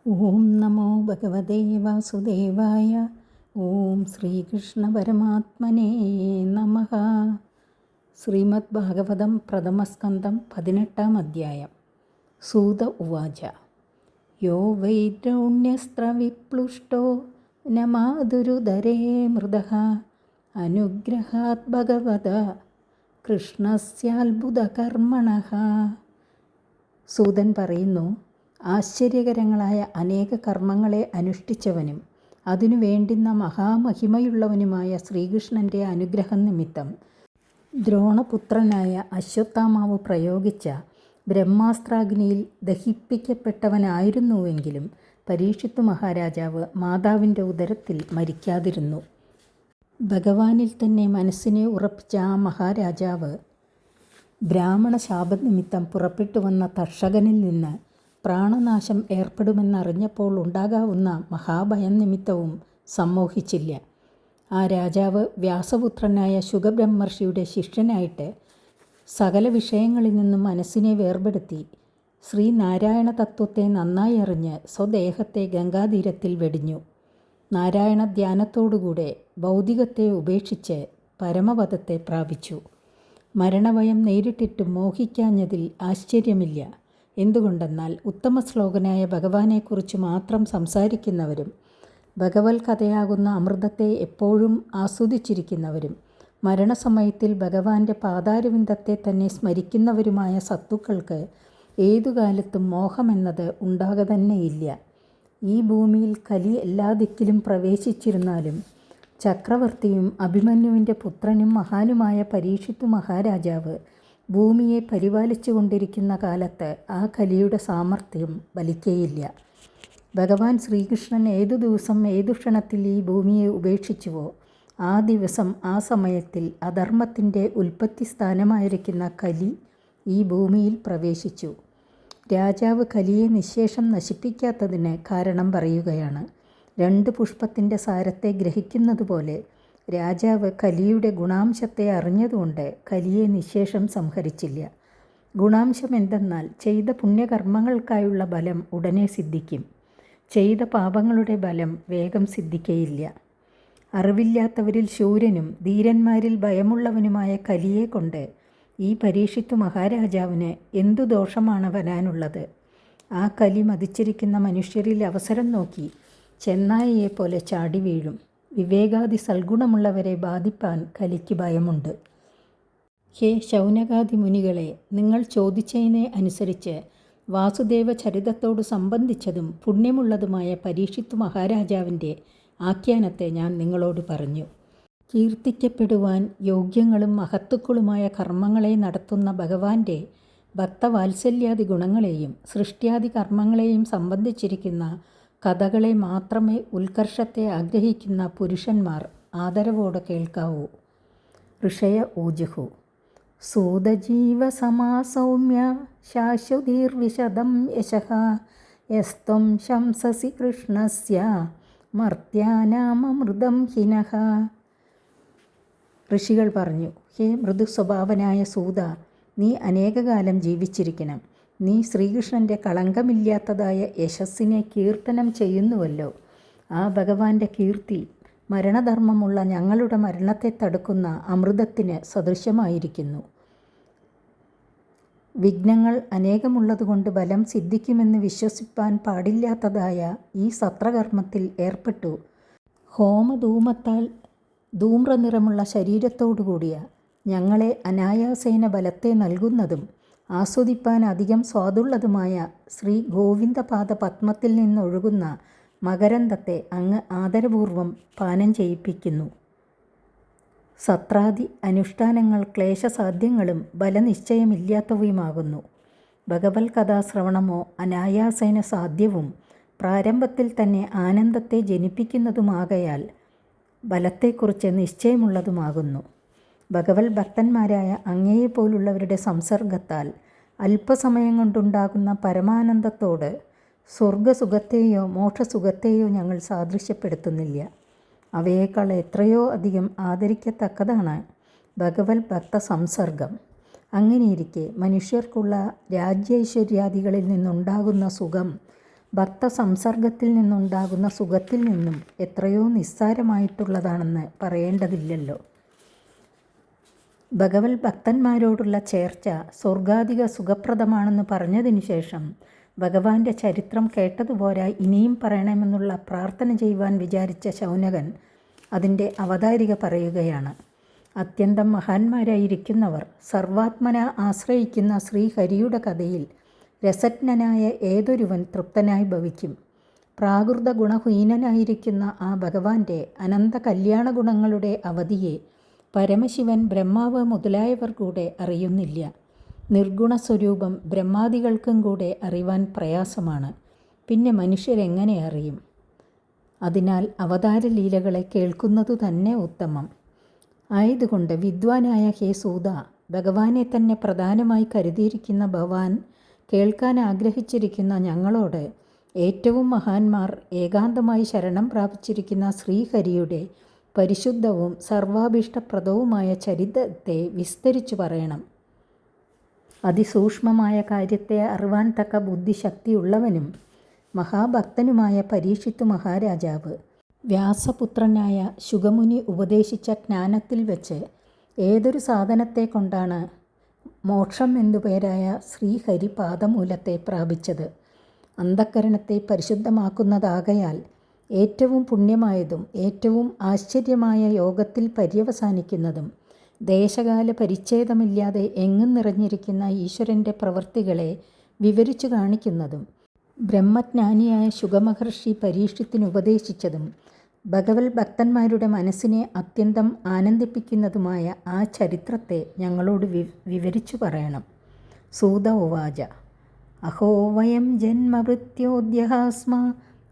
ഓം നമോ ഭഗവതേ വാസുദേവായ. ഓം ശ്രീകൃഷ്ണ പരമാത്മനേ നമഃ. ശ്രീമദ് ഭാഗവതം പ്രഥമസ്കന്ധം 18-ാം അധ്യായം. സൂത ഉവാച. യോ വൈദ്രൗണ്യസ്ത്രവിപ്ലുഷ്ടോ ന മാതുരുദരേ മൃദഃ അനുഗ്രഹാത് ഭഗവത കൃഷ്ണസ്യാത്ഭുതകർമ്മണഃ. സൂതൻ പറയുന്നു, ആശ്ചര്യകരങ്ങളായ അനേക കർമ്മങ്ങളെ അനുഷ്ഠിച്ചവനും അതിനു വേണ്ടുന്ന മഹാമഹിമയുള്ളവനുമായ ശ്രീകൃഷ്ണൻ്റെ അനുഗ്രഹം നിമിത്തം ദ്രോണപുത്രനായ അശ്വത്ഥാമാവ് പ്രയോഗിച്ച ബ്രഹ്മാസ്ത്രാഗ്നിയിൽ ദഹിപ്പിക്കപ്പെട്ടവനായിരുന്നുവെങ്കിലും പരീക്ഷിത്ത് മഹാരാജാവ് മാതാവിൻ്റെ ഉദരത്തിൽ മരിക്കാതിരുന്നു. ഭഗവാനിൽ തന്നെ മനസ്സിനെ ഉറപ്പിച്ച ആ മഹാരാജാവ് ബ്രാഹ്മണ ശാപനിമിത്തം പുറപ്പെട്ടു വന്ന തക്ഷകനിൽ നിന്ന് പ്രാണനാശം ഏർപ്പെടുമെന്നറിഞ്ഞപ്പോൾ ഉണ്ടാകാവുന്ന മഹാഭയം നിമിത്തവും സമ്മോഹിച്ചില്ല. ആ രാജാവ് വ്യാസപുത്രനായ ശുകബ്രഹ്മർഷിയുടെ ശിഷ്യനായിട്ട് സകല വിഷയങ്ങളിൽ നിന്നും മനസ്സിനെ വേർപെടുത്തി ശ്രീനാരായണ തത്വത്തെ നന്നായി അറിഞ്ഞ് സ്വദേഹത്തെ ഗംഗാതീരത്തിൽ വെടിഞ്ഞു. നാരായണ ധ്യാനത്തോടുകൂടെ ഭൗതികത്തെ ഉപേക്ഷിച്ച് പരമപദത്തെ പ്രാപിച്ചു. മരണഭയം നേരിട്ടിട്ടും മോഹിക്കാഞ്ഞതിൽ ആശ്ചര്യമില്ല. എന്തുകൊണ്ടെന്നാൽ ഉത്തമ ശ്ലോകനായ ഭഗവാനെക്കുറിച്ച് മാത്രം സംസാരിക്കുന്നവരും ഭഗവത് കഥയാകുന്ന അമൃതത്തെ എപ്പോഴും ആസ്വദിച്ചിരിക്കുന്നവരും മരണസമയത്തിൽ ഭഗവാന്റെ പാതാരവിന്ദത്തെ തന്നെ സ്മരിക്കുന്നവരുമായ സത്തുക്കൾക്ക് ഏതുകാലത്തും മോഹമെന്നത് ഉണ്ടാക തന്നെയില്ല. ഈ ഭൂമിയിൽ കലി എല്ലാ ദിക്കിലും പ്രവേശിച്ചിരുന്നാലും ചക്രവർത്തിയും അഭിമന്യുവിൻ്റെ പുത്രനും മഹാനുമായ പരീക്ഷിത്ത് മഹാരാജാവ് ഭൂമിയെ പരിപാലിച്ചു കൊണ്ടിരിക്കുന്ന കാലത്ത് ആ കലിയുടെ സാമർഥ്യം ഫലിക്കയില്ല. ഭഗവാൻ ശ്രീകൃഷ്ണൻ ഏതു ദിവസം ഏതു ക്ഷണത്തിൽ ഈ ഭൂമിയെ ഉപേക്ഷിച്ചുവോ ആ ദിവസം ആ സമയത്തിൽ അധർമ്മത്തിൻ്റെ ഉൽപ്പത്തി സ്ഥാനമായിരിക്കുന്ന കലി ഈ ഭൂമിയിൽ പ്രവേശിച്ചു. രാജാവ് കലിയെ നിശേഷം നശിപ്പിക്കാത്തതിന് കാരണം പറയുകയാണ്. 2 പുഷ്പത്തിൻ്റെ സാരത്തെ ഗ്രഹിക്കുന്നത് പോലെ രാജാവ് കലിയുടെ ഗുണാംശത്തെ അറിഞ്ഞതുകൊണ്ട് കലിയെ നിശേഷം സംഹരിച്ചില്ല. ഗുണാംശം എന്തെന്നാൽ ചെയ്ത പുണ്യകർമ്മങ്ങൾക്കായുള്ള ബലം ഉടനെ സിദ്ധിക്കും. ചെയ്ത പാപങ്ങളുടെ ബലം വേഗം സിദ്ധിക്കയില്ല. അറിവില്ലാത്തവരിൽ ശൂരനും ധീരന്മാരിൽ ഭയമുള്ളവനുമായ കലിയെ കൊണ്ട് ഈ പരീക്ഷിത്ത് മഹാരാജാവിന് എന്തു ദോഷമാണ് വരാനുള്ളത്? ആ കലി മതിച്ചിരിക്കുന്ന മനുഷ്യരിൽ അവസരം നോക്കി ചെന്നായിയെപ്പോലെ ചാടി വീഴും. വിവേകാദി സൽഗുണമുള്ളവരെ ബാധിപ്പാൻ കലിക്ക് ഭയമുണ്ട്. ഹേ ശൗനകാദി മുനികളെ, നിങ്ങൾ ചോദിച്ചതിനെ അനുസരിച്ച് വാസുദേവ ചരിതത്തോട് സംബന്ധിച്ചതും പുണ്യമുള്ളതുമായ പരീക്ഷിത്ത് മഹാരാജാവിൻ്റെ ആഖ്യാനത്തെ ഞാൻ നിങ്ങളോട് പറഞ്ഞു. കീർത്തിക്കപ്പെടുവാൻ യോഗ്യങ്ങളും മഹത്തുക്കളുമായ കർമ്മങ്ങളെ നടത്തുന്ന ഭഗവാന്റെ ഭക്തവാത്സല്യാദി ഗുണങ്ങളെയും സൃഷ്ടിയാദി കർമ്മങ്ങളെയും സംബന്ധിച്ചിരിക്കുന്ന കഥകളെ മാത്രമേ ഉത്കർഷത്തെ ആഗ്രഹിക്കുന്ന പുരുഷന്മാർ ആദരവോടെ കേൾക്കാവൂ. ഋഷയ ഊജുഹു. സൂതജീവസമാസൗമ്യ ശാശ്വതീർവിശദം യശഃ യസ്ത്വം ശംസസി കൃഷ്ണസ്യ മർത്യാനാമമൃതം ഹിനഃ. ഋഷികൾ പറഞ്ഞു, ഹേ മൃദുസ്വഭാവനായ സൂത, നീ അനേകകാലം ജീവിച്ചിരിക്കണം. നീ ശ്രീകൃഷ്ണൻ്റെ കളങ്കമില്ലാത്തതായ യശസ്സിനെ കീർത്തനം ചെയ്യുന്നുവല്ലോ. ആ ഭഗവാന്റെ കീർത്തി മരണധർമ്മമുള്ള ഞങ്ങളുടെ മരണത്തെ തടുക്കുന്ന അമൃതത്തിന് സദൃശമായിരിക്കുന്നു. വിഘ്നങ്ങൾ അനേകമുള്ളതുകൊണ്ട് ബലം സിദ്ധിക്കുമെന്ന് വിശ്വസിപ്പാൻ പാടില്ലാത്തതായ ഈ സത്രകർമ്മത്തിൽ ഏർപ്പെട്ടു ഹോമധൂമത്താൽ ധൂമ്രനിറമുള്ള ശരീരത്തോടുകൂടിയ ഞങ്ങളെ അനായാസേന ബലത്തെ നൽകുന്നതും ആസ്വദിപ്പാൻ അധികം സ്വാദുള്ളതുമായ ശ്രീ ഗോവിന്ദപാദ പത്മത്തിൽ നിന്നൊഴുകുന്ന മകരന്ദത്തെ അങ്ങ് ആദരപൂർവം പാനം ചെയ്യിപ്പിക്കുന്നു. സത്രാദി അനുഷ്ഠാനങ്ങൾ ക്ലേശസാധ്യങ്ങളും ബലനിശ്ചയമില്ലാത്തവയുമാകുന്നു. ഭഗവത് കഥാശ്രവണമോ അനായാസേന സാധ്യവും പ്രാരംഭത്തിൽ തന്നെ ആനന്ദത്തെ ജനിപ്പിക്കുന്നതുമാകയാൽ ബലത്തെക്കുറിച്ച് നിശ്ചയമുള്ളതുമാകുന്നു. ഭഗവത് ഭക്തന്മാരായ അങ്ങയെപ്പോലുള്ളവരുടെ സംസർഗത്താൽ അല്പസമയം കൊണ്ടുണ്ടാകുന്ന പരമാനന്ദത്തോട് സ്വർഗസുഖത്തെയോ മോക്ഷസുഖത്തെയോ ഞങ്ങൾ സാദൃശ്യപ്പെടുത്തുന്നില്ല. അവയേക്കാൾ എത്രയോ അധികം ആദരിക്കത്തക്കതാണ് ഭഗവത് ഭക്ത സംസർഗം. അങ്ങനെയിരിക്കെ മനുഷ്യർക്കുള്ള രാജ്യൈശ്വര്യാദികളിൽ നിന്നുണ്ടാകുന്ന സുഖം ഭക്തസംസർഗത്തിൽ നിന്നുണ്ടാകുന്ന സുഖത്തിൽ നിന്നും എത്രയോ നിസ്സാരമായിട്ടുള്ളതാണെന്ന് പറയേണ്ടതില്ലല്ലോ. ഭഗവത് ഭക്തന്മാരോടുള്ള ചേർച്ച സ്വർഗാധിക സുഖപ്രദമാണെന്ന് പറഞ്ഞതിനു ശേഷം ഭഗവാന്റെ ചരിത്രം കേട്ടതുപോരാ ഇനിയും പറയണമെന്നുള്ള പ്രാർത്ഥന ചെയ്യുവാൻ വിചാരിച്ച ശൗനകൻ അതിൻ്റെ അവതാരിക പറയുകയാണ്. അത്യന്തം മഹാന്മാരായിരിക്കുന്നവർ സർവാത്മന ആശ്രയിക്കുന്ന ശ്രീഹരിയുടെ കഥയിൽ രസജ്ഞനായ ഏതൊരുവൻ തൃപ്തനായി ഭവിക്കും. പ്രാകൃത ഗുണഹീനനായിരിക്കുന്ന ആ ഭഗവാന്റെ അനന്ത കല്യാണ ഗുണങ്ങളുടെ അവധിയെ പരമശിവൻ, ബ്രഹ്മാവ് മുതലായവർ കൂടെ അറിയുന്നില്ല. നിർഗുണസ്വരൂപം ബ്രഹ്മാദികൾക്കും കൂടെ അറിവാൻ പ്രയാസമാണ്. പിന്നെ മനുഷ്യരെങ്ങനെ അറിയും? അതിനാൽ അവതാരലീലകളെ കേൾക്കുന്നതു തന്നെ ഉത്തമം. ആയതുകൊണ്ട് വിദ്വാനായ ഹേ സൂത, ഭഗവാനെ തന്നെ പ്രധാനമായി കരുതിയിരിക്കുന്ന ഭവാൻ കേൾക്കാൻ ആഗ്രഹിച്ചിരിക്കുന്ന ഞങ്ങളോട് ഏറ്റവും മഹാന്മാർ ഏകാന്തമായി ശരണം പ്രാപിച്ചിരിക്കുന്ന ശ്രീഹരിയുടെ പരിശുദ്ധവും സർവാഭീഷ്ടപ്രദവുമായ ചരിത്രത്തെ വിസ്തരിച്ചു പറയണം. അതിസൂക്ഷ്മമായ കാര്യത്തെ അറിവാൻ തക്ക ബുദ്ധിശക്തിയുള്ളവനും മഹാഭക്തനുമായ പരീക്ഷിത്ത് മഹാരാജാവ് വ്യാസപുത്രനായ ശുഗമുനി ഉപദേശിച്ച ജ്ഞാനത്തിൽ വെച്ച് ഏതൊരു സാധനത്തെ കൊണ്ടാണ് മോക്ഷം എന്നുപേരായ ശ്രീഹരി പാദമൂലത്തെ പ്രാപിച്ചത്? അന്ധഃകരണത്തെ പരിശുദ്ധമാക്കുന്നതാകയാൽ ഏറ്റവും പുണ്യമായതും ഏറ്റവും ആശ്ചര്യമായ യോഗത്തിൽ പര്യവസാനിക്കുന്നതും ദേശകാല പരിച്ഛേദമില്ലാതെ എങ്ങും നിറഞ്ഞിരിക്കുന്ന ഈശ്വരൻ്റെ പ്രവൃത്തികളെ വിവരിച്ചു കാണിക്കുന്നതും ബ്രഹ്മജ്ഞാനിയായ ശുഗമഹർഷി പരീക്ഷത്തിന് ഉപദേശിച്ചതും ഭഗവത് ഭക്തന്മാരുടെ മനസ്സിനെ അത്യന്തം ആനന്ദിപ്പിക്കുന്നതുമായ ആ ചരിത്രത്തെ ഞങ്ങളോട് വിവരിച്ചു പറയണം. സൂത ഉവാച അഹോ വയം ജന്മവൃത്യോദ്യഹാസ്മ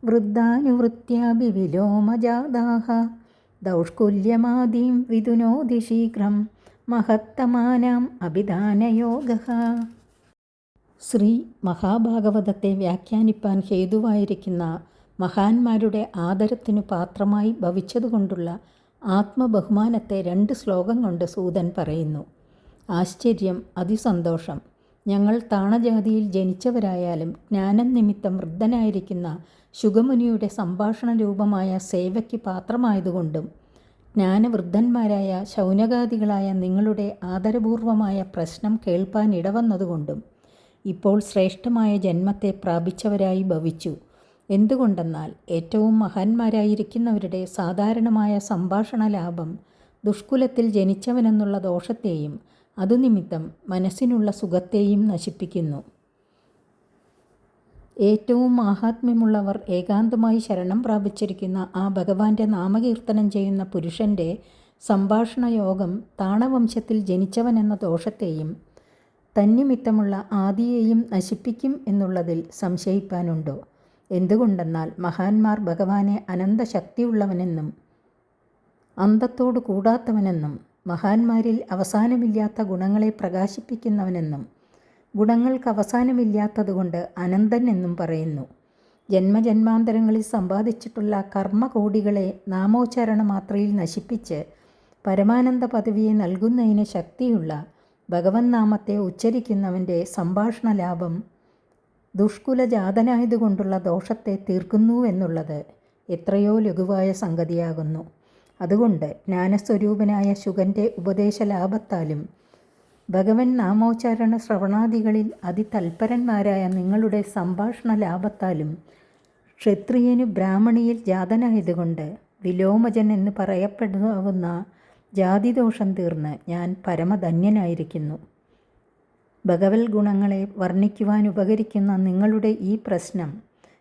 വൃദ്ധാനുവൃത്യാഭി വിലോമജാതാഹ ദൗഷ്കുല്യമാദീം വിദുനോതി ശീഘ്രം മഹത്തമാനാം അഭിധാനയോഗഃ. ശ്രീ മഹാഭാഗവതത്തെ വ്യാഖ്യാനിപ്പാൻ ഹേതുവായിരിക്കുന്ന മഹാന്മാരുടെ ആദരത്തിനു പാത്രമായി ഭവിച്ചതുകൊണ്ടുള്ള ആത്മബഹുമാനത്തെ 2 ശ്ലോകം കൊണ്ട് സൂതൻ പറയുന്നു. ആശ്ചര്യം, അതിസന്തോഷം. ഞങ്ങൾ താണജാതിയിൽ ജനിച്ചവരായാലും ജ്ഞാനം നിമിത്തം വൃദ്ധനായിരിക്കുന്ന ശുഗമുനിയുടെ സംഭാഷണ രൂപമായ സേവയ്ക്ക് പാത്രമായതുകൊണ്ടും ജ്ഞാനവൃദ്ധന്മാരായ ശൗനകാദികളായ നിങ്ങളുടെ ആദരപൂർവമായ പ്രശ്നം കേൾപ്പാൻ ഇടവന്നതുകൊണ്ടും ഇപ്പോൾ ശ്രേഷ്ഠമായ ജന്മത്തെ പ്രാപിച്ചവരായി ഭവിച്ചു. എന്തുകൊണ്ടെന്നാൽ ഏറ്റവും മഹാന്മാരായിരിക്കുന്നവരുടെ സാധാരണമായ സംഭാഷണ ലാഭം ദുഷ്കുലത്തിൽ ജനിച്ചവനെന്നുള്ള ദോഷത്തെയും അതുനിമിത്തം മനസ്സിനുള്ള സുഖത്തെയും നശിപ്പിക്കുന്നു. ഏറ്റവും മാഹാത്മ്യമുള്ളവർ ഏകാന്തമായി ശരണം പ്രാപിച്ചിരിക്കുന്ന ആ ഭഗവാന്റെ നാമകീർത്തനം ചെയ്യുന്ന പുരുഷൻ്റെ സംഭാഷണ യോഗം താണവംശത്തിൽ ജനിച്ചവനെന്ന ദോഷത്തെയും തന്നിമിത്തമുള്ള ആദിയെയും നശിപ്പിക്കും എന്നുള്ളതിൽ സംശയിപ്പാനുണ്ടോ? എന്തുകൊണ്ടെന്നാൽ മഹാന്മാർ ഭഗവാനെ അനന്തശക്തിയുള്ളവനെന്നും അന്തത്തോട് കൂടാത്തവനെന്നും മഹാന്മാരിൽ അവസാനമില്ലാത്ത ഗുണങ്ങളെ പ്രകാശിപ്പിക്കുന്നവനെന്നും ഗുണങ്ങൾക്ക് അവസാനമില്ലാത്തതുകൊണ്ട് അനന്തൻ എന്നും പറയുന്നു. ജന്മജന്മാന്തരങ്ങളിൽ സമ്പാദിച്ചിട്ടുള്ള കർമ്മകോടികളെ നാമോച്ചാരണ മാത്രയിൽ നശിപ്പിച്ച് പരമാനന്ദ പദവിയെ നൽകുന്നതിന് ശക്തിയുള്ള ഭഗവൻ നാമത്തെ ഉച്ചരിക്കുന്നവൻ്റെ സംഭാഷണ ലാഭം ദുഷ്കുലജാതനായതുകൊണ്ടുള്ള ദോഷത്തെ തീർക്കുന്നുവെന്നുള്ളത് എത്രയോ ലഘുവായ സംഗതിയാകുന്നു. അതുകൊണ്ട് ജ്ഞാനസ്വരൂപനായ ശുഗൻ്റെ ഉപദേശലാഭത്താലും ഭഗവൻ നാമോച്ചാരണ ശ്രവണാദികളിൽ അതിതൽപരന്മാരായ നിങ്ങളുടെ സംഭാഷണ ലാഭത്താലും ക്ഷത്രിയനു ബ്രാഹ്മണിയിൽ ജാതനായതുകൊണ്ട് വിലോമജൻ എന്ന് പറയപ്പെടാവുന്ന ജാതിദോഷം തീർന്ന് ഞാൻ പരമധന്യനായിരിക്കുന്നു. ഭഗവത് ഗുണങ്ങളെ വർണ്ണിക്കുവാൻ ഉപകരിക്കുന്ന നിങ്ങളുടെ ഈ പ്രശ്നം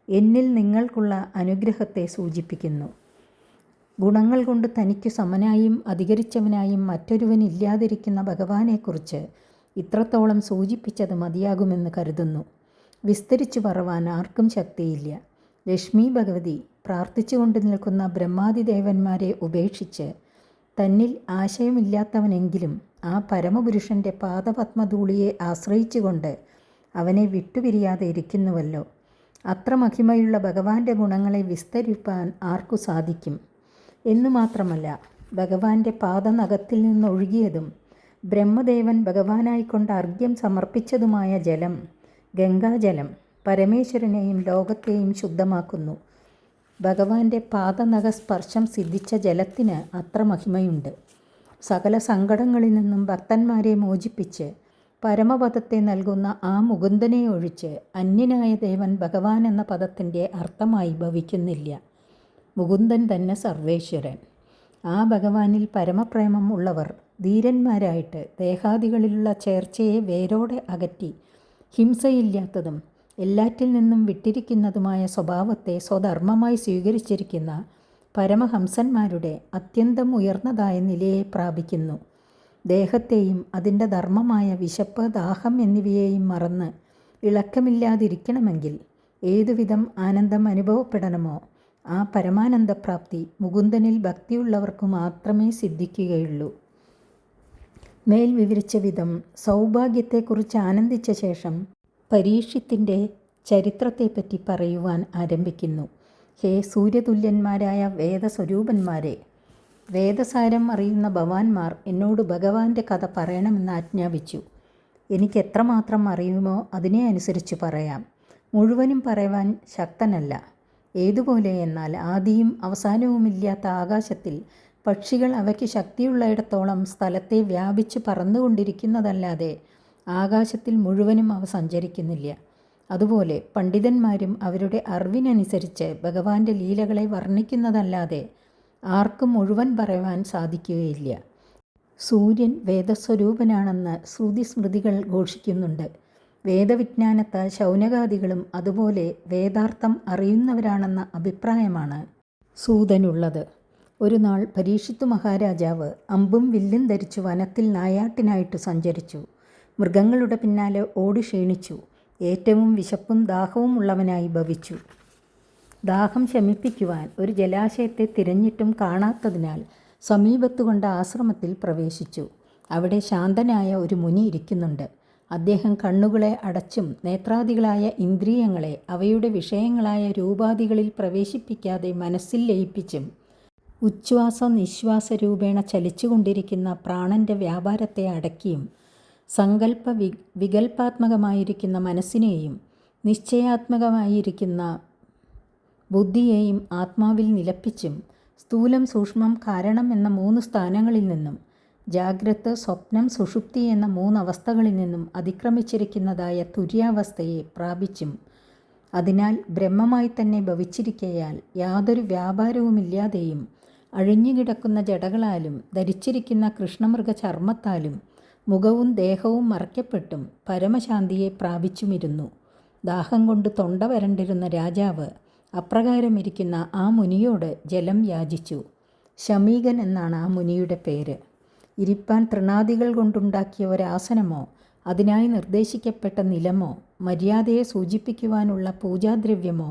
എന്നിൽ നിങ്ങൾക്കുള്ള അനുഗ്രഹത്തെ സൂചിപ്പിക്കുന്നു. ഗുണങ്ങൾ കൊണ്ട് തനിക്കു സമനായും അധികരിച്ചവനായും മറ്റൊരുവനില്ലാതിരിക്കുന്ന ഭഗവാനെക്കുറിച്ച് ഇത്രത്തോളം സൂചിപ്പിച്ചത് മതിയാകുമെന്ന് കരുതുന്നു. വിസ്തരിച്ചു പറവാൻ ആർക്കും ശക്തിയില്ല. ലക്ഷ്മി ഭഗവതി പ്രാർത്ഥിച്ചുകൊണ്ട് നിൽക്കുന്ന ബ്രഹ്മാദിദേവന്മാരെ ഉപേക്ഷിച്ച് തന്നിൽ ആശയമില്ലാത്തവനെങ്കിലും ആ പരമപുരുഷൻ്റെ പാദപത്മധൂളിയെ ആശ്രയിച്ചുകൊണ്ട് അവനെ വിട്ടുപിരിയാതെ ഇരിക്കുന്നുവല്ലോ. അത്ര മഹിമയുള്ള ഭഗവാന്റെ ഗുണങ്ങളെ വിസ്തരിപ്പാൻ ആർക്കു സാധിക്കും? എന്നു മാത്രമല്ല, ഭഗവാന്റെ പാദനഖത്തിൽ നിന്നൊഴുകിയതും ബ്രഹ്മദേവൻ ഭഗവാനായിക്കൊണ്ട് അർഘ്യം സമർപ്പിച്ചതുമായ ജലം, ഗംഗാജലം, പരമേശ്വരനെയും ലോകത്തെയും ശുദ്ധമാക്കുന്നു. ഭഗവാന്റെ പാദനഖ സ്പർശം സിദ്ധിച്ച ജലത്തിന് അത്ര മഹിമയുണ്ട്. സകല സങ്കടങ്ങളിൽ നിന്നും ഭക്തന്മാരെ മോചിപ്പിച്ച് പരമപദത്തെ നൽകുന്ന ആ മുകുന്ദനെ ഒഴിച്ച് അന്യനായ ദേവൻ ഭഗവാൻ എന്ന പദത്തിൻ്റെ അർത്ഥമായി ഭവിക്കുന്നില്ല. മുകുന്ദൻ തന്നെ സർവേശ്വരൻ. ആ ഭഗവാനിൽ പരമപ്രേമം ഉള്ളവർ ധീരന്മാരായിട്ട് ദേഹാദികളിലുള്ള ചേർച്ചയെ വേരോടെ അകറ്റി ഹിംസയില്ലാത്തതും എല്ലാറ്റിൽ നിന്നും വിട്ടിരിക്കുന്നതുമായ സ്വഭാവത്തെ സ്വധർമ്മമായി സ്വീകരിച്ചിരിക്കുന്ന പരമഹംസന്മാരുടെ അത്യന്തം ഉയർന്നതായ നിലയെ പ്രാപിക്കുന്നു. ദേഹത്തെയും അതിൻ്റെ ധർമ്മമായ വിശപ്പ്, ദാഹം എന്നിവയെയും മറന്ന് ഇളക്കമില്ലാതിരിക്കണമെങ്കിൽ ഏതുവിധം ആനന്ദം അനുഭവപ്പെടണമോ ആ പരമാനന്ദപ്രാപ്തി മുകുന്ദനിൽ ഭക്തിയുള്ളവർക്ക് മാത്രമേ സിദ്ധിക്കുകയുള്ളൂ. മേൽ വിവരിച്ച വിധം സൗഭാഗ്യത്തെക്കുറിച്ച് ആനന്ദിച്ച ശേഷം പരീക്ഷിത്തിൻ്റെ ചരിത്രത്തെപ്പറ്റി പറയുവാൻ ആരംഭിക്കുന്നു. ഹേ സൂര്യതുല്യന്മാരായ വേദസ്വരൂപന്മാരെ, വേദസാരം അറിയുന്ന ഭവാന്മാർ എന്നോട് ഭഗവാന്റെ കഥ പറയണമെന്ന് ആജ്ഞാപിച്ചു. എനിക്ക് എത്രമാത്രം അറിയുമോ അതിനെ അനുസരിച്ച് പറയാം. മുഴുവനും പറയുവാൻ ശക്തനല്ല. ഏതുപോലെ എന്നാൽ ആദിയും അവസാനവുമില്ലാത്ത ആകാശത്തിൽ പക്ഷികൾ അവയ്ക്ക് ശക്തിയുള്ളയിടത്തോളം സ്ഥലത്തെ വ്യാപിച്ച് പറന്നുകൊണ്ടിരിക്കുന്നതല്ലാതെ ആകാശത്തിൽ മുഴുവനും അവ സഞ്ചരിക്കുന്നില്ല. അതുപോലെ പണ്ഡിതന്മാരും അവരുടെ അറിവിനനുസരിച്ച് ഭഗവാന്റെ ലീലകളെ വർണ്ണിക്കുന്നതല്ലാതെ ആർക്കും മുഴുവൻ പറയുവാൻ സാധിക്കുകയില്ല. സൂര്യൻ വേദസ്വരൂപനാണെന്ന് ശ്രുതിസ്മൃതികൾ ഘോഷിക്കുന്നുണ്ട്. വേദവിജ്ഞാനത്താൽ ശൗനകാദികളും അതുപോലെ വേദാർത്ഥം അറിയുന്നവരാണെന്ന അഭിപ്രായമാണ് സൂതനുള്ളത്. ഒരു നാൾ പരീക്ഷിത്തു മഹാരാജാവ് അമ്പും വില്ലും ധരിച്ചു വനത്തിൽ നായാട്ടിനായിട്ട് സഞ്ചരിച്ചു. മൃഗങ്ങളുടെ പിന്നാലെ ഓടി ക്ഷീണിച്ചു. ഏറ്റവും വിശപ്പും ദാഹവും ഉള്ളവനായി ഭവിച്ചു. ദാഹം ശമിപ്പിക്കുവാൻ ഒരു ജലാശയത്തെ തിരഞ്ഞിട്ടും കാണാത്തതിനാൽ സമീപത്തു കൊണ്ട ആശ്രമത്തിൽ പ്രവേശിച്ചു. അവിടെ ശാന്തനായ ഒരു മുനി ഇരിക്കുന്നുണ്ട്. അദ്ദേഹം കണ്ണുകളെ അടച്ചും നേത്രാദികളായ ഇന്ദ്രിയങ്ങളെ അവയുടെ വിഷയങ്ങളായ രൂപാദികളിൽ പ്രവേശിപ്പിക്കാതെ മനസ്സിൽ ലയിപ്പിച്ചും ഉച്ഛ്വാസ നിശ്വാസ രൂപേണ ചലിച്ചുകൊണ്ടിരിക്കുന്ന പ്രാണൻ്റെ വ്യാപാരത്തെ അടക്കിയും സങ്കല്പ വികൽപ്പാത്മകമായിരിക്കുന്ന മനസ്സിനെയും നിശ്ചയാത്മകമായിരിക്കുന്ന ബുദ്ധിയെയും ആത്മാവിൽ നിലപ്പിച്ചും സ്ഥൂലം, സൂക്ഷ്മം, കാരണം എന്ന 3 സ്ഥാനങ്ങളിൽ നിന്നും ജാഗ്രത്, സ്വപ്നം, സുഷുപ്തി എന്ന 3 അവസ്ഥകളിൽ നിന്നും അതിക്രമിച്ചിരിക്കുന്നതായ തുര്യാവസ്ഥയെ പ്രാപിച്ചും അതിനാൽ ബ്രഹ്മമായി തന്നെ ഭവിച്ചിരിക്കയാൽ യാതൊരു വ്യാപാരവുമില്ലാതെയും അഴിഞ്ഞുകിടക്കുന്ന ജടകളാലും ധരിച്ചിരിക്കുന്ന കൃഷ്ണമൃഗ ചർമ്മത്താലും മുഖവും ദേഹവും മറയ്ക്കപ്പെട്ടും പരമശാന്തിയെ പ്രാപിച്ചുമിരുന്നു. ദാഹം കൊണ്ട് തൊണ്ട വരണ്ടിരുന്ന രാജാവ് അപ്രകാരമിരിക്കുന്ന ആ മുനിയോട് ജലം യാചിച്ചു. ശമീകൻ എന്നാണ് ആ മുനിയുടെ പേര്. ഇരിപ്പാൻ തൃണാദികൾ കൊണ്ടുണ്ടാക്കിയ ഒരാസനമോ അതിനായി നിർദ്ദേശിക്കപ്പെട്ട നിലമോ മര്യാദയെ സൂചിപ്പിക്കുവാനുള്ള പൂജാദ്രവ്യമോ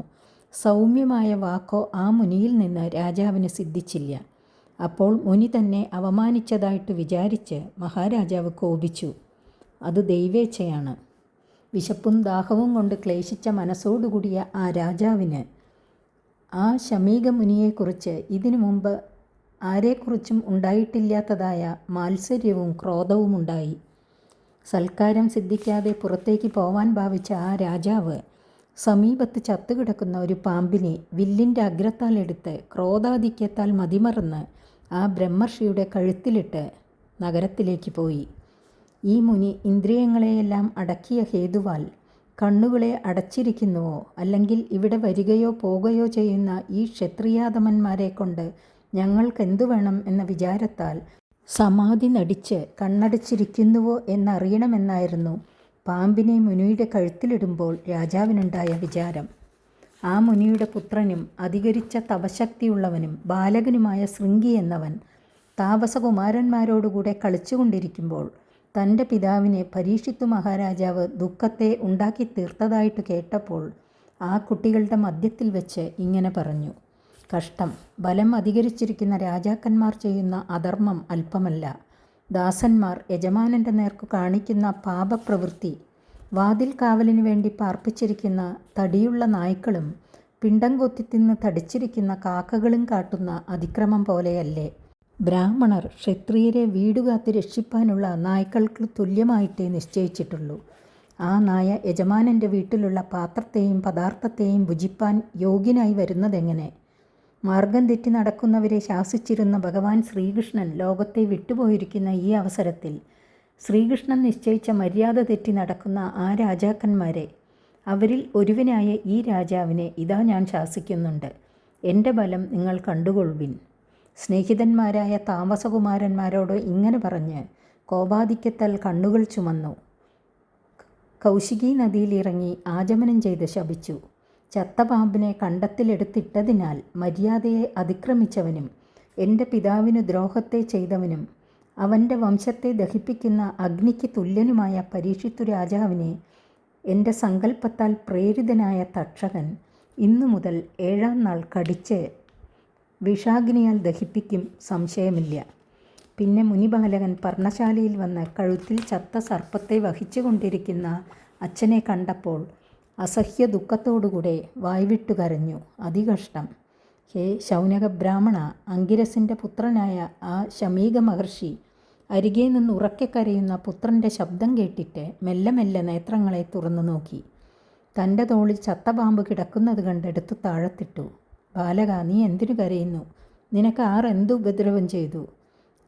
സൗമ്യമായ വാക്കോ ആ മുനിയിൽ നിന്ന് രാജാവിന് സിദ്ധിച്ചില്ല. അപ്പോൾ മുനി തന്നെ അവമാനിച്ചതായിട്ട് വിചാരിച്ച് മഹാരാജാവ് കോപിച്ചു. അത് ദൈവേച്ഛയാണ്. വിശപ്പും ദാഹവും കൊണ്ട് ക്ലേശിച്ച മനസ്സോടുകൂടിയ ആ രാജാവിന് ആ ശമീക മുനിയെക്കുറിച്ച് ഇതിനു മുമ്പ് ആരെക്കുറിച്ചും ഉണ്ടായിട്ടില്ലാത്തതായ മാത്സര്യവും ക്രോധവും ഉണ്ടായി. സൽക്കാരം സിദ്ധിക്കാതെ പുറത്തേക്ക് പോവാൻ ഭാവിച്ച ആ രാജാവ് സമീപത്ത് ചത്തുകിടക്കുന്ന ഒരു പാമ്പിനെ വില്ലിൻ്റെ അഗ്രത്താൽ എടുത്ത് ക്രോധാധിക്യത്താൽ മതിമറന്ന് ആ ബ്രഹ്മർഷിയുടെ കഴുത്തിലിട്ട് നഗരത്തിലേക്ക് പോയി. ഈ മുനി ഇന്ദ്രിയങ്ങളെയെല്ലാം അടക്കിയ ഹേതുവാൽ കണ്ണുകളെ അടച്ചിരിക്കുന്നുവോ അല്ലെങ്കിൽ ഇവിടെ വരികയോ പോകുകയോ ചെയ്യുന്ന ഈ ക്ഷത്രിയാതമന്മാരെ കൊണ്ട് ഞങ്ങൾക്കെന്തു വേണം എന്ന വിചാരത്താൽ സമാധി നടിച്ച് കണ്ണടച്ചിരിക്കുന്നുവോ എന്നറിയണമെന്നായിരുന്നു പാമ്പിനെ മുനിയുടെ കഴുത്തിലിടുമ്പോൾ രാജാവിനുണ്ടായ വിചാരം. ആ മുനിയുടെ പുത്രനും അധികരിച്ച തപശക്തിയുള്ളവനും ബാലകനുമായ ശൃംഗി എന്നവൻ താപസകുമാരന്മാരോടുകൂടെ കളിച്ചുകൊണ്ടിരിക്കുമ്പോൾ തൻ്റെ പിതാവിനെ പരീക്ഷിത്തു മഹാരാജാവ് ദുഃഖത്തെ ഉണ്ടാക്കി തീർത്തതായിട്ട് കേട്ടപ്പോൾ ആ കുട്ടികളുടെ മധ്യത്തിൽ വെച്ച് ഇങ്ങനെ പറഞ്ഞു: കഷ്ടം! ബലം അധികരിച്ചിരിക്കുന്ന രാജാക്കന്മാർ ചെയ്യുന്ന അധർമ്മം അല്പമല്ല. ദാസന്മാർ യജമാനൻ്റെ നേർക്കു കാണിക്കുന്ന പാപപ്രവൃത്തി വാതിൽ കാവലിനു വേണ്ടി പാർപ്പിച്ചിരിക്കുന്ന തടിയുള്ള നായ്ക്കളും പിണ്ടം കൊത്തിത്തിന്ന് തടിച്ചിരിക്കുന്ന കാക്കകളും കാട്ടുന്ന അതിക്രമം പോലെയല്ലേ? ബ്രാഹ്മണർ ക്ഷത്രിയരെ വീടുകാത്ത് രക്ഷിപ്പാനുള്ള നായ്ക്കൾക്ക് തുല്യമായിട്ടേ നിശ്ചയിച്ചിട്ടുള്ളൂ. ആ നായ യജമാനൻ്റെ വീട്ടിലുള്ള പാത്രത്തെയും പദാർത്ഥത്തെയും ഭുജിപ്പാൻ യോഗ്യനായി വരുന്നതെങ്ങനെ? മാർഗം തെറ്റി നടക്കുന്നവരെ ശാസിച്ചിരുന്ന ഭഗവാൻ ശ്രീകൃഷ്ണൻ ലോകത്തെ വിട്ടുപോയിരിക്കുന്ന ഈ അവസരത്തിൽ ശ്രീകൃഷ്ണൻ നിശ്ചയിച്ച മര്യാദ തെറ്റി നടക്കുന്ന ആ രാജാക്കന്മാരെ, അവരിൽ ഒരുവനായ ഈ രാജാവിനെ ഇതാ ഞാൻ ശാസിക്കുന്നുണ്ട്. എൻ്റെ ബലം നിങ്ങൾ കണ്ടുകൊള്ളുവിൻ. സ്നേഹിതന്മാരായ താമസകുമാരന്മാരോട് ഇങ്ങനെ പറഞ്ഞ് കോപാധിക്യത്താൽ കണ്ണുകൾ ചുമന്നു കൗശികി നദിയിലിറങ്ങി ആചമനം ചെയ്ത് ശപിച്ചു. ചത്ത പാമ്പിനെ കണ്ടത്തിലെടുത്തിട്ടതിനാൽ മര്യാദയെ അതിക്രമിച്ചവനും എൻ്റെ പിതാവിന് ദ്രോഹത്തെ ചെയ്തവനും അവൻ്റെ വംശത്തെ ദഹിപ്പിക്കുന്ന അഗ്നിക്ക് തുല്യനുമായ പരീക്ഷിത്തു രാജാവിനെ എൻ്റെ സങ്കല്പത്താൽ പ്രേരിതനായ തക്ഷകൻ ഇന്നു മുതൽ 7-ാം നാൾ കടിച്ച് വിഷാഗ്നിയാൽ ദഹിപ്പിക്കും, സംശയമില്ല. പിന്നെ മുനിബാലകൻ പർണശാലയിൽ വന്ന് കഴുത്തിൽ ചത്ത സർപ്പത്തെ വഹിച്ചു കൊണ്ടിരിക്കുന്ന അച്ഛനെ കണ്ടപ്പോൾ അസഹ്യ ദുഃഖത്തോടുകൂടെ വായ്വിട്ടു കരഞ്ഞു. അതികഷ്ടം! ഹേ ശൗനക ബ്രാഹ്മണ, അങ്കിരസിൻ്റെ പുത്രനായ ആ ശമീക മഹർഷി അരികെ നിന്ന് ഉറക്കെ കരയുന്ന പുത്രൻ്റെ ശബ്ദം കേട്ടിട്ട് മെല്ലെ മെല്ലെ നേത്രങ്ങളെ തുറന്നു നോക്കി. തൻ്റെ തോളിൽ ചത്ത പാമ്പ് കിടക്കുന്നത് കണ്ടെടുത്ത് താഴത്തിട്ടു. ബാലക, നീ എന്തിനു കരയുന്നു? നിനക്ക് ആർ എന്ത് ഉപദ്രവം ചെയ്തു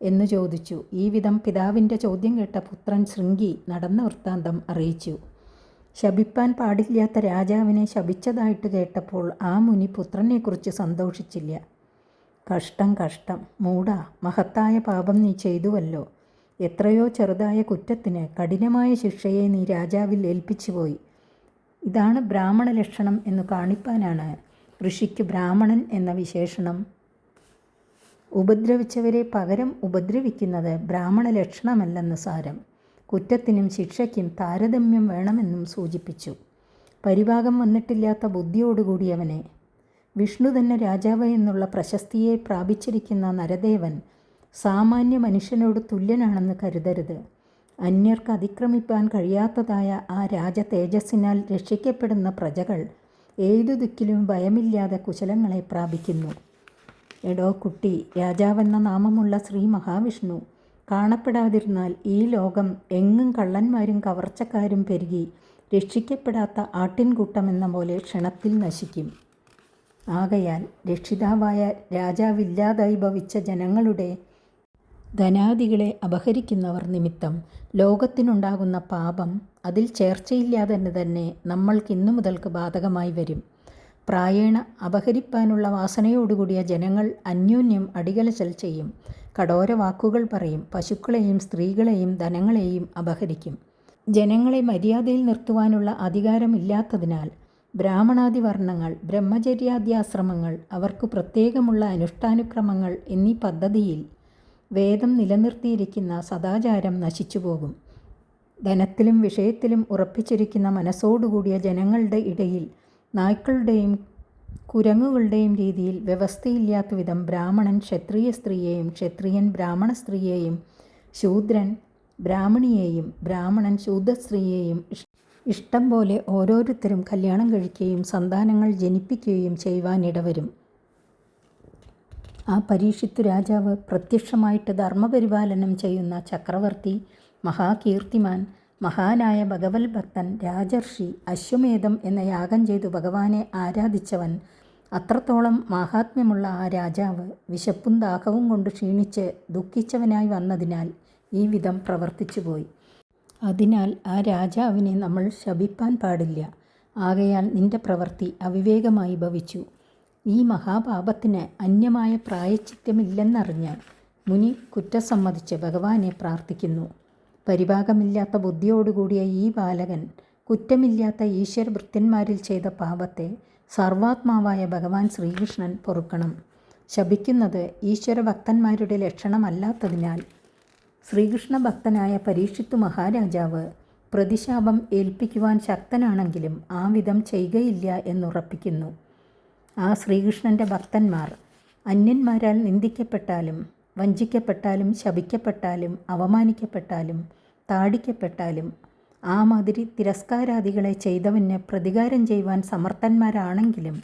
എന്നു ചോദിച്ചു. ഈ വിധം പിതാവിൻ്റെ ചോദ്യം കേട്ട പുത്രൻ ശൃംഗി നടന്ന വൃത്താന്തം അറിയിച്ചു. ശപിപ്പാൻ പാടില്ലാത്ത രാജാവിനെ ശപിച്ചതായിട്ട് കേട്ടപ്പോൾ ആ മുനി പുത്രനെക്കുറിച്ച് സന്തോഷിച്ചില്ല. കഷ്ടം കഷ്ടം മൂഢ, മഹത്തായ പാപം നീ ചെയ്തുവല്ലോ. എത്രയോ ചെറുതായ കുറ്റത്തിന് കഠിനമായ ശിക്ഷയെ നീ രാജാവിൽ ഏൽപ്പിച്ചുപോയി. ഇതാണ് ബ്രാഹ്മണ ലക്ഷണം എന്നു കാണിപ്പാനാണ് ഋഷിക്ക് ബ്രാഹ്മണൻ എന്ന വിശേഷണം. ഉപദ്രവിച്ചവരെ പകരം ഉപദ്രവിക്കുന്നത് ബ്രാഹ്മണ ലക്ഷണമല്ലെന്ന് സാരം. കുറ്റത്തിനും ശിക്ഷയ്ക്കും താരതമ്യം വേണമെന്നും സൂചിപ്പിച്ചു. പരിഭാഗം വന്നിട്ടില്ലാത്ത ബുദ്ധിയോടുകൂടിയവനെ, വിഷ്ണു തന്നെ രാജാവ് എന്നുള്ള പ്രശസ്തിയെ പ്രാപിച്ചിരിക്കുന്ന നരദേവൻ സാമാന്യ മനുഷ്യനോട് തുല്യനാണെന്ന് കരുതരുത്. അന്യർക്ക് അതിക്രമിപ്പാൻ കഴിയാത്തതായ ആ രാജ തേജസ്സിനാൽ രക്ഷിക്കപ്പെടുന്ന പ്രജകൾ ഏതു ദിക്കിലും ഭയമില്ലാതെ കുശലങ്ങളെ പ്രാപിക്കുന്നു. എടോ കുട്ടി, രാജാവെന്ന നാമമുള്ള ശ്രീ മഹാവിഷ്ണു കാണപ്പെടാതിരുന്നാൽ ഈ ലോകം എങ്ങും കള്ളന്മാരും കവർച്ചക്കാരും പെരുകി രക്ഷിക്കപ്പെടാത്ത ആട്ടിൻകൂട്ടമെന്ന പോലെ ക്ഷണത്തിൽ നശിക്കും. ആകയാൽ രക്ഷിതാവായ രാജാവില്ലാതായി ഭവിച്ച ജനങ്ങളുടെ ധനാദികളെ അപഹരിക്കുന്നവർ നിമിത്തം ലോകത്തിനുണ്ടാകുന്ന പാപം അതിൽ ചേർച്ചയില്ലാതെ തന്നെ നമ്മൾക്കിന്നു മുതൽക്ക് ബാധകമായി വരും. പ്രായേണ അപഹരിപ്പാനുള്ള വാസനയോടുകൂടിയ ജനങ്ങൾ അന്യോന്യം അടികലശൽ ചെയ്യും, കഠോര വാക്കുകൾ പറയും, പശുക്കളെയും സ്ത്രീകളെയും ധനങ്ങളെയും അപഹരിക്കും. ജനങ്ങളെ മര്യാദയിൽ നിർത്തുവാനുള്ള അധികാരമില്ലാത്തതിനാൽ ബ്രാഹ്മണാദി വർണ്ണങ്ങൾ, ബ്രഹ്മചര്യാദ്യാശ്രമങ്ങൾ, അവർക്ക് പ്രത്യേകമുള്ള അനുഷ്ഠാനുക്രമങ്ങൾ എന്നീ പദ്ധതിയിൽ വേദം നിലനിർത്തിയിരിക്കുന്ന സദാചാരം നശിച്ചുപോകും. ധനത്തിലും വിഷയത്തിലും ഉറപ്പിച്ചിരിക്കുന്ന മനസ്സോടുകൂടിയ ജനങ്ങളുടെ ഇടയിൽ നായ്ക്കളുടെയും കുരങ്ങുകളുടെയും രീതിയിൽ വ്യവസ്ഥയില്ലാത്ത വിധം ബ്രാഹ്മണൻ ക്ഷത്രിയ സ്ത്രീയെയും ക്ഷത്രിയൻ ബ്രാഹ്മണ സ്ത്രീയെയും ശൂദ്രൻ ബ്രാഹ്മണിയെയും ബ്രാഹ്മണൻ ശൂദ്ര സ്ത്രീയെയും ഇഷ്ടം പോലെ ഓരോരുത്തരും കല്യാണം കഴിക്കുകയും സന്താനങ്ങൾ ജനിപ്പിക്കുകയും ചെയ്യുവാനിടവരും. ആ പരീക്ഷിത്തു രാജാവ് പ്രത്യക്ഷമായിട്ട് ധർമ്മപരിപാലനം ചെയ്യുന്ന ചക്രവർത്തി, മഹാകീർത്തിമാൻ, മഹാനായ ഭഗവത് ഭക്തൻ, രാജർഷി, അശ്വമേധം എന്ന യാഗം ചെയ്തു ഭഗവാനെ ആരാധിച്ചവൻ, അത്രത്തോളം മാഹാത്മ്യമുള്ള ആ രാജാവ് വിശപ്പും ദാഹവും കൊണ്ട് ക്ഷീണിച്ച് ദുഃഖിച്ചവനായി വന്നതിനാൽ ഈ വിധം പ്രവർത്തിച്ചുപോയി. അതിനാൽ ആ രാജാവിനെ നമ്മൾ ശപിപ്പാൻ പാടില്ല. ആകയാൽ നിന്റെ പ്രവൃത്തി അവിവേകമായി ഭവിച്ചു. ഈ മഹാപാപത്തിന് അന്യമായ പ്രായശ്ചിത്തമില്ലെന്നറിഞ്ഞ് മുനി കുറ്റം സമ്മതിച്ച് ഭഗവാനെ പ്രാർത്ഥിക്കുന്നു. പരിഭാഗമില്ലാത്ത ബുദ്ധിയോടുകൂടിയ ഈ ബാലകൻ കുറ്റമില്ലാത്ത ഈശ്വരഭൃത്യന്മാരിൽ ചെയ്ത പാപത്തെ സർവാത്മാവായ ഭഗവാൻ ശ്രീകൃഷ്ണൻ പൊറുക്കണം. ശപിക്കുന്നത് ഈശ്വരഭക്തന്മാരുടെ ലക്ഷണമല്ലാത്തതിനാൽ ശ്രീകൃഷ്ണ ഭക്തനായ പരീക്ഷിത്തു മഹാരാജാവ് പ്രതിശാപം ഏൽപ്പിക്കുവാൻ ശക്തനാണെങ്കിലും ആ വിധം ചെയ്യുകയില്ല എന്നുറപ്പിക്കുന്നു. ആ ശ്രീകൃഷ്ണൻ്റെ ഭക്തന്മാർ അന്യന്മാരാൽ നിന്ദിക്കപ്പെട്ടാലും വഞ്ചിക്കപ്പെട്ടാലും ശപിക്കപ്പെട്ടാലും അവമാനിക്കപ്പെട്ടാലും താടിക്കപ്പെട്ടാലും ആ മാതിരി തിരസ്കാരാദികളെ ചെയ്തവന് പ്രതികാരം ചെയ്യുവാൻ സമർത്ഥന്മാരാണെങ്കിലും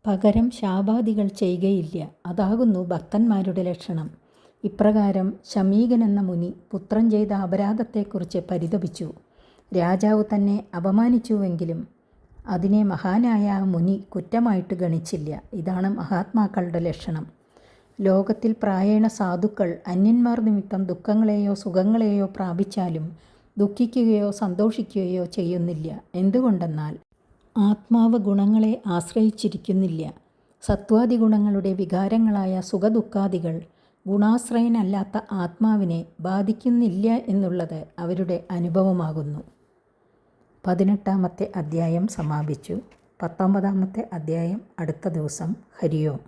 പകരം ശാപാദികൾ ചെയ്യുകയില്ല. അതാകുന്നു ഭക്തന്മാരുടെ ലക്ഷണം. ഇപ്രകാരം ശമീകൻ എന്ന മുനി പുത്രൻ ചെയ്ത അപരാധത്തെക്കുറിച്ച് പരിതപിച്ചു. രാജാവ് തന്നെ അപമാനിച്ചുവെങ്കിലും അതിനെ മഹാനായ ആ മുനി കുറ്റമായിട്ട് ഗണിച്ചില്ല. ഇതാണ് മഹാത്മാക്കളുടെ ലക്ഷണം. ലോകത്തിൽ പ്രായേണ സാധുക്കൾ അന്യന്മാർ നിമിത്തം ദുഃഖങ്ങളെയോ സുഖങ്ങളെയോ പ്രാപിച്ചാലും ദുഃഖിക്കുകയോ സന്തോഷിക്കുകയോ ചെയ്യുന്നില്ല. എന്തുകൊണ്ടെന്നാൽ ആത്മാവ് ഗുണങ്ങളെ ആശ്രയിച്ചിരിക്കുന്നില്ല. സത്വാദി ഗുണങ്ങളുടെ വികാരങ്ങളായ സുഖദുഃഖാദികൾ ഗുണാശ്രയനല്ലാത്ത ആത്മാവിനെ ബാധിക്കുന്നില്ല എന്നുള്ളത് അവരുടെ അനുഭവമാകുന്നു. 18-ാമത്തെ അധ്യായം സമാപിച്ചു. 19-ാമത്തെ അധ്യായം അടുത്ത ദിവസം. ഹരി ഓം.